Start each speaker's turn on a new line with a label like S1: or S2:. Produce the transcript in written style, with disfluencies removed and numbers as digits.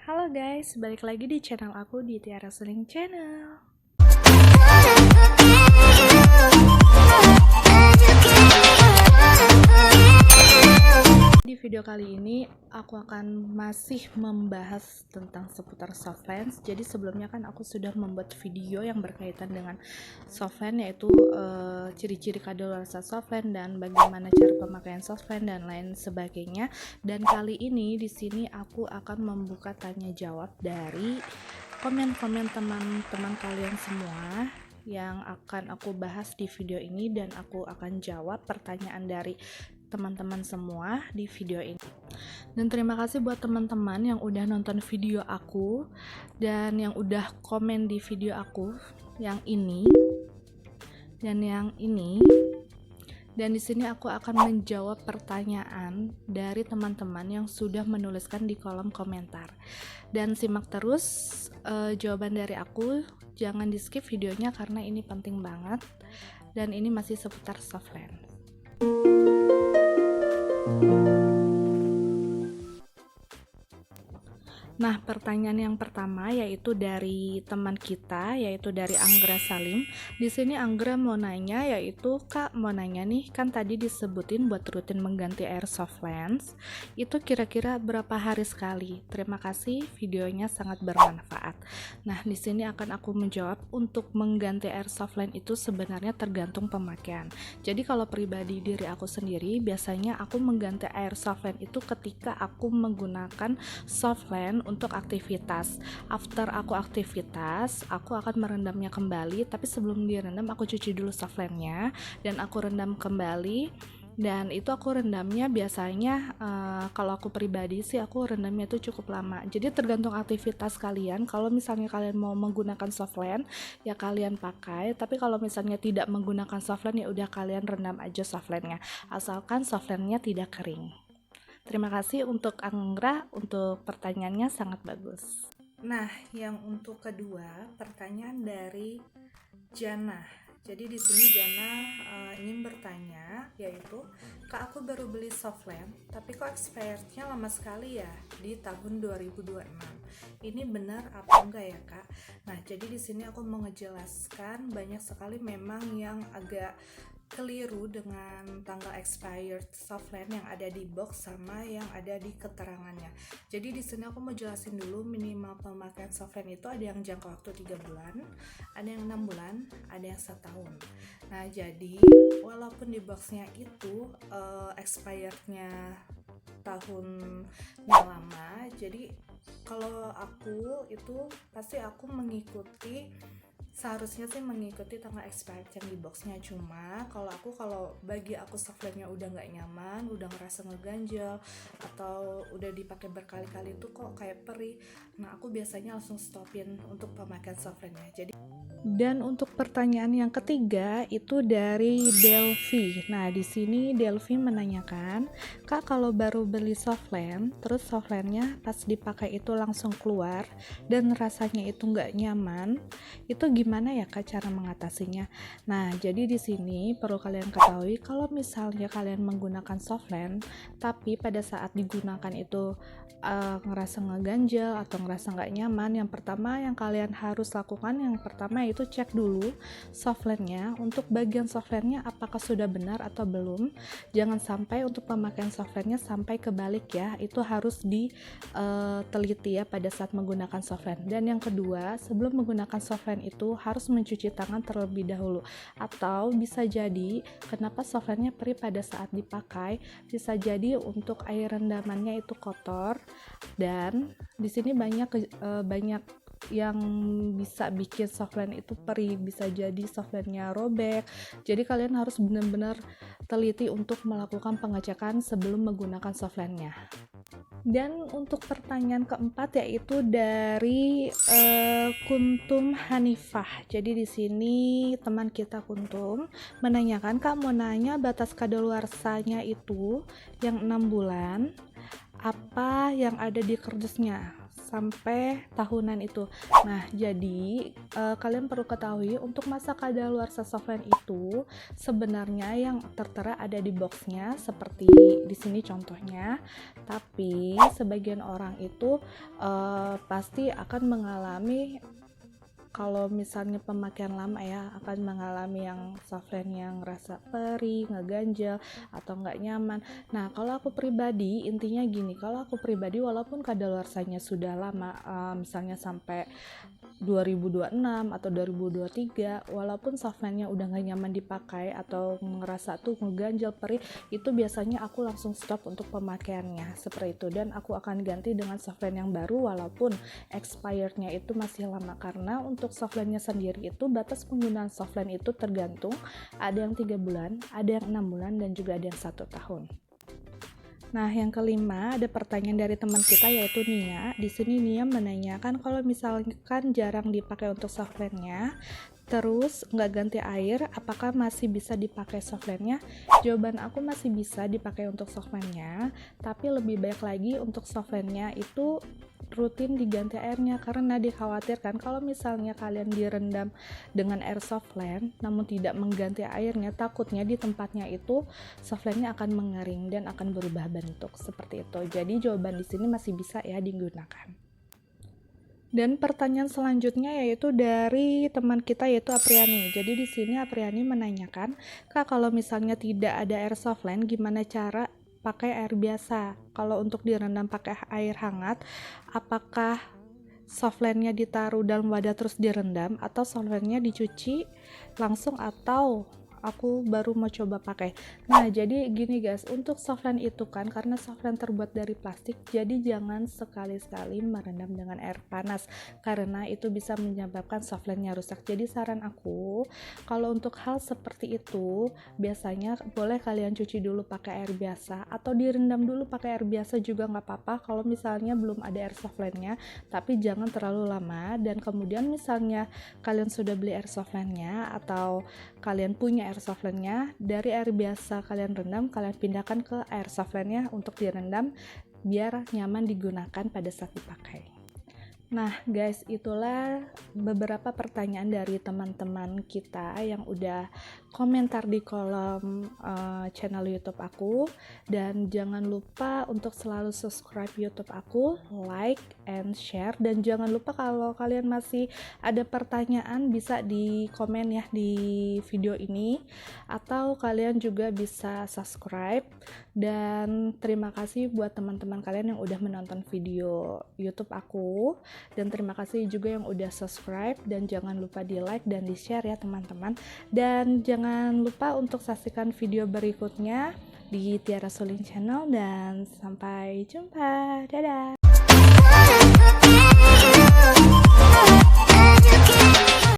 S1: Halo guys, balik lagi di channel aku di Tiara Suling Channel. Di video kali ini aku akan masih membahas tentang seputar softlands. Jadi sebelumnya kan aku sudah membuat video yang berkaitan dengan softland, yaitu ciri-ciri kadaluarsa softland dan bagaimana cara pemakaian softland dan lain sebagainya. Dan kali ini di sini aku akan membuka tanya jawab dari komen-komen teman-teman kalian semua yang akan aku bahas di video ini, dan aku akan jawab pertanyaan dari teman-teman semua di video ini. Dan terima kasih buat teman-teman yang udah nonton video aku dan yang udah komen di video aku yang ini dan yang ini. Dan di sini aku akan menjawab pertanyaan dari teman-teman yang sudah menuliskan di kolom komentar. Dan simak terus jawaban dari aku. Jangan di skip videonya karena ini penting banget. Dan ini masih seputar softland. Nah, pertanyaan yang pertama yaitu dari teman kita, yaitu dari Anggra Salim. Di sini Anggra mau nanya, yaitu Kak mau nanya nih, kan tadi disebutin buat rutin mengganti air softlands, itu kira-kira berapa hari sekali? Terima kasih, videonya sangat bermanfaat. Nah, di sini akan aku menjawab, untuk mengganti air softland itu sebenarnya tergantung pemakaian. Jadi kalau pribadi diri aku sendiri, biasanya aku mengganti air softland itu ketika aku menggunakan softland untuk aktivitas. After aku aktivitas, aku akan merendamnya kembali, tapi sebelum direndam aku cuci dulu softlandnya dan aku rendam kembali. Dan itu aku rendamnya biasanya kalau aku pribadi sih aku rendamnya itu cukup lama. Jadi tergantung aktivitas kalian. Kalau misalnya kalian mau menggunakan softland ya kalian pakai, tapi kalau misalnya tidak menggunakan softland ya udah kalian rendam aja softlandnya, asalkan softlandnya tidak kering. Terima kasih untuk Anggra, untuk pertanyaannya sangat bagus. Nah, yang untuk kedua, pertanyaan dari Jana. Jadi di sini Jana ingin bertanya, yaitu, Kak, aku baru beli softland, tapi kok expirednya lama sekali ya, di tahun 2026. Ini benar apa enggak ya, Kak? Nah, jadi di sini aku mau ngejelaskan, banyak sekali memang yang agak keliru dengan tanggal expired softland yang ada di box sama yang ada di keterangannya. Jadi di sini aku mau jelasin dulu minimal pemakaian softland itu ada yang jangka waktu 3 bulan, ada yang 6 bulan, ada yang 1 tahun. Nah, jadi walaupun di boxnya itu expirednya tahunnya lama, jadi kalau aku itu pasti aku seharusnya sih mengikuti tanggal expired yang di boxnya. Cuma kalau bagi aku softlandnya udah nggak nyaman, udah ngerasa ngeganjel atau udah dipakai berkali-kali tuh kok kayak perih, nah aku biasanya langsung stopin untuk pemakaian softlandnya. Dan untuk pertanyaan yang ketiga itu dari Delvi. Nah, di sini Delvi menanyakan, Kak, kalau baru beli softland, terus softlandnya pas dipakai itu langsung keluar dan rasanya itu nggak nyaman, itu gimana ya Kak cara mengatasinya? Nah, jadi di sini perlu kalian ketahui, kalau misalnya kalian menggunakan softland, tapi pada saat digunakan itu ngerasa ngeganjel atau ngerasa nggak nyaman, yang pertama yang kalian harus lakukan, yang pertama itu cek dulu softlandnya, untuk bagian softlandnya apakah sudah benar atau belum. Jangan sampai untuk pemakaian softlandnya sampai kebalik ya, itu harus diteliti ya pada saat menggunakan softland. Dan yang kedua, sebelum menggunakan softland itu harus mencuci tangan terlebih dahulu. Atau bisa jadi kenapa softlandnya perih pada saat dipakai, bisa jadi untuk air rendamannya itu kotor, dan di sini banyak yang bisa bikin softland itu perih, bisa jadi softlandnya robek. Jadi kalian harus benar-benar teliti untuk melakukan pengecekan sebelum menggunakan softlandnya. Dan untuk pertanyaan keempat yaitu dari Kuntum Hanifah. Jadi di sini teman kita Kuntum menanyakan, Kak mau nanya batas kadaluarsanya itu yang 6 bulan apa yang ada di kardusnya sampai tahunan itu. Nah, jadi kalian perlu ketahui untuk masa kadaluarsa softline itu sebenarnya yang tertera ada di boxnya seperti di sini contohnya. Tapi sebagian orang itu pasti akan mengalami, kalau misalnya pemakaian lama ya, akan mengalami yang softline yang rasa perih, ngeganjel, atau nggak nyaman. Nah, kalau aku pribadi, intinya gini, kalau aku pribadi walaupun kadaluarsanya sudah lama, misalnya sampai 2026 atau 2023, walaupun softline-nya udah nggak nyaman dipakai atau ngerasa tuh ngeganjel, perih, itu biasanya aku langsung stop untuk pemakaiannya seperti itu, dan aku akan ganti dengan softline yang baru walaupun expirednya itu masih lama. Karena untuk softline-nya sendiri itu batas penggunaan softline itu tergantung, ada yang 3 bulan, ada yang 6 bulan, dan juga ada yang 1 tahun. Nah, yang kelima ada pertanyaan dari teman kita yaitu Nia. Di sini Nia menanyakan kalau misalkan jarang dipakai untuk softline-nya, terus nggak ganti air, apakah masih bisa dipakai softline-nya? Jawaban aku masih bisa dipakai untuk softline-nya, tapi lebih baik lagi untuk softline-nya itu rutin diganti airnya, karena dikhawatirkan kalau misalnya kalian direndam dengan air softline namun tidak mengganti airnya, takutnya di tempatnya itu softline-nya akan mengering dan akan berubah bentuk seperti itu. Jadi jawaban di sini masih bisa ya digunakan. Dan pertanyaan selanjutnya yaitu dari teman kita yaitu Apriani. Jadi di sini Apriani menanyakan, "Kak, kalau misalnya tidak ada air softline, gimana cara pakai air biasa? Kalau untuk direndam pakai air hangat, apakah softline-nya ditaruh dalam wadah terus direndam, atau softline-nya dicuci langsung, atau aku baru mau coba pakai?" Nah, jadi gini guys, untuk softline itu kan karena softline terbuat dari plastik, jadi jangan sekali-sekali merendam dengan air panas karena itu bisa menyebabkan softline-nya rusak. Jadi saran aku, kalau untuk hal seperti itu biasanya boleh kalian cuci dulu pakai air biasa atau direndam dulu pakai air biasa juga nggak apa-apa kalau misalnya belum ada air softline-nya, tapi jangan terlalu lama. Dan kemudian misalnya kalian sudah beli air softline-nya atau kalian punya air softline-nya, dari air biasa kalian rendam, kalian pindahkan ke air softline-nya untuk direndam biar nyaman digunakan pada saat dipakai. Nah guys, itulah beberapa pertanyaan dari teman-teman kita yang udah komentar di kolom channel YouTube aku. Dan jangan lupa untuk selalu subscribe YouTube aku, like and share, dan jangan lupa kalau kalian masih ada pertanyaan bisa di komen ya di video ini, atau kalian juga bisa subscribe. Dan terima kasih buat teman-teman kalian yang udah menonton video YouTube aku, dan terima kasih juga yang udah subscribe, dan jangan lupa di like dan di share ya teman-teman. Dan jangan lupa untuk saksikan video berikutnya di Tiara Sulin Channel, dan sampai jumpa, dadah.